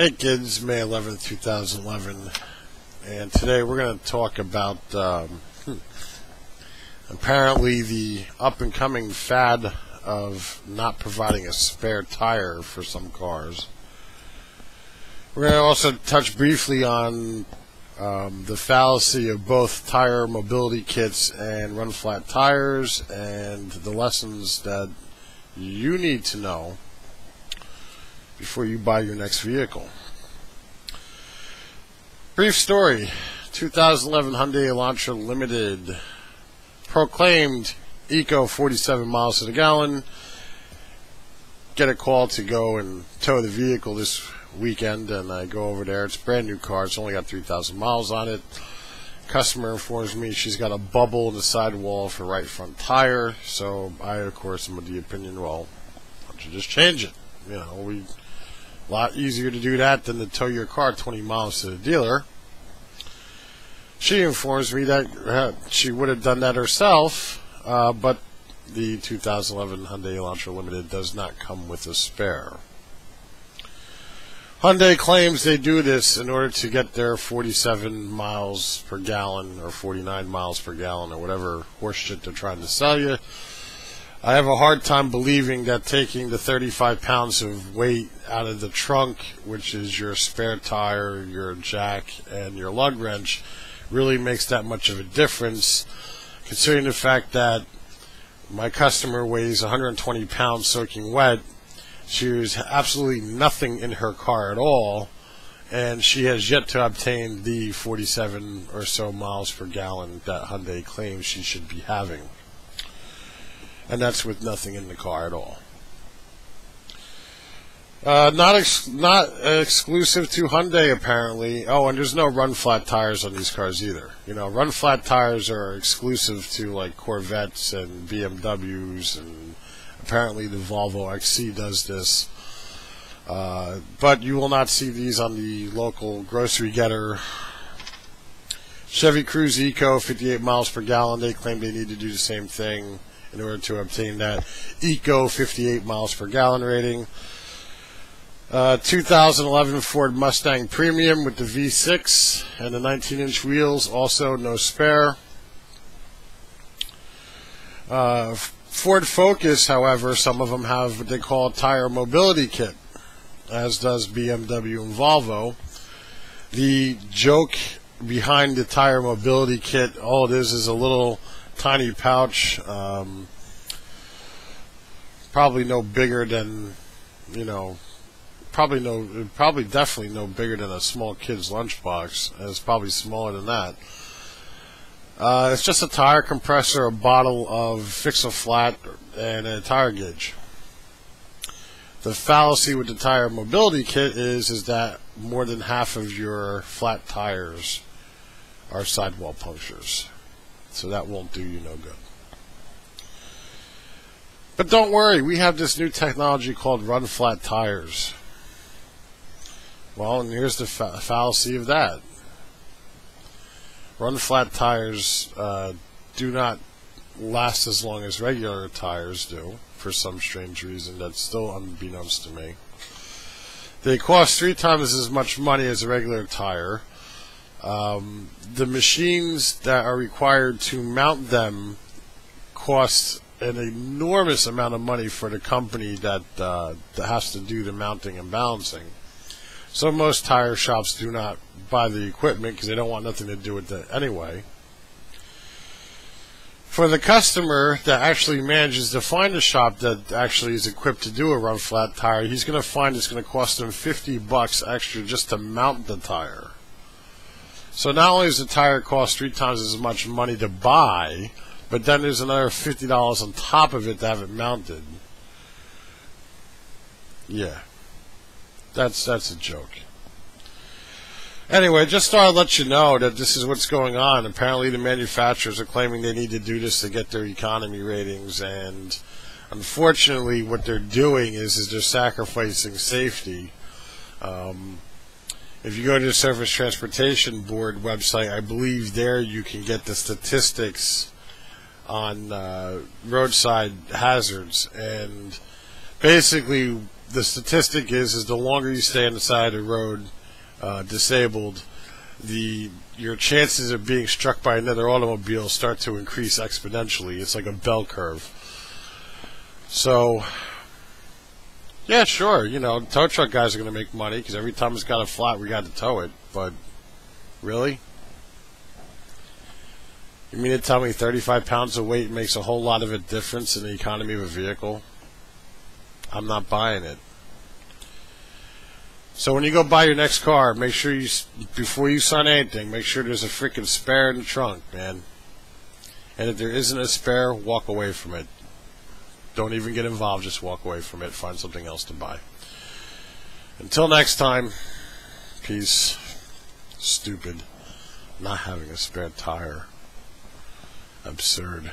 Hey kids, May 11th, 2011, and today we're going to talk about apparently the up-and-coming fad of not providing a spare tire for some cars. We're going to also touch briefly on the fallacy of both tire mobility kits and run-flat tires and the lessons that you need to know before you buy your next vehicle. Brief story. 2011 Hyundai Elantra Limited proclaimed Eco 47 miles to the gallon. Get a call to go and tow the vehicle this weekend, and I go over there. It's a brand new car. It's only got 3,000 miles on it. Customer informs me she's got a bubble in the sidewall of her right front tire. So I, of course, am of the opinion, well, why don't you just change it? You know, a lot easier to do that than to tow your car 20 miles to the dealer. She informs me that she would have done that herself, but the 2011 Hyundai Elantra Limited does not come with a spare. Hyundai claims they do this in order to get their 47 miles per gallon or 49 miles per gallon or whatever horseshit they're trying to sell you. I have a hard time believing that taking the 35 pounds of weight out of the trunk, which is your spare tire, your jack, and your lug wrench, really makes that much of a difference, considering the fact that my customer weighs 120 pounds soaking wet. She has absolutely nothing in her car at all, and she has yet to obtain the 47 or so miles per gallon that Hyundai claims she should be having. And that's with nothing in the car at all. Not exclusive to Hyundai, apparently. Oh, and there's no run-flat tires on these cars either. You know, run-flat tires are exclusive to, like, Corvettes and BMWs, and apparently the Volvo XC does this. But you will not see these on the local grocery getter. Chevy Cruze Eco, 58 miles per gallon. They claim they need to do the same thing in order to obtain that Eco 58 miles per gallon rating. 2011 Ford Mustang Premium with the V6 and the 19-inch wheels, also no spare. Ford Focus, however, some of them have what they call a tire mobility kit, as does BMW and Volvo. The joke behind the tire mobility kit, all it is a little tiny pouch, probably no bigger than, you know, probably definitely no bigger than a small kid's lunchbox. It's probably smaller than that. It's just a tire compressor, a bottle of Fix-A-Flat, and a tire gauge. The fallacy with the tire mobility kit is that more than half of your flat tires are sidewall punctures. So that won't do you no good. But don't worry, we have this new technology called run-flat tires. Well, and here's the fallacy of that. Run-flat tires do not last as long as regular tires do, for some strange reason that's still unbeknownst to me. They cost 3 times as much money as a regular tire. The machines that are required to mount them cost an enormous amount of money for the company that has to do the mounting and balancing. So most tire shops do not buy the equipment because they don't want nothing to do with it anyway. For the customer that actually manages to find a shop that actually is equipped to do a run-flat tire, he's going to find it's going to cost him $50 extra just to mount the tire. So not only does the tire cost 3 times as much money to buy, but then there's another $50 on top of it to have it mounted. Yeah. That's a joke. Anyway, just thought I'd let you know that this is what's going on. Apparently the manufacturers are claiming they need to do this to get their economy ratings, and unfortunately what they're doing is they're sacrificing safety. If you go to the Surface Transportation Board website, I believe there you can get the statistics on roadside hazards, and basically the statistic is the longer you stay on the side of the road disabled, your chances of being struck by another automobile start to increase exponentially. It's like a bell curve. So, yeah, sure, tow truck guys are going to make money because every time it's got a flat, we got to tow it. But really? You mean to tell me 35 pounds of weight makes a whole lot of a difference in the economy of a vehicle? I'm not buying it. So when you go buy your next car, make sure before you sign anything, make sure there's a freaking spare in the trunk, man. And if there isn't a spare, walk away from it. Don't even get involved, just walk away from it. Find something else to buy. Until next time, peace. Stupid. Not having a spare tire. Absurd.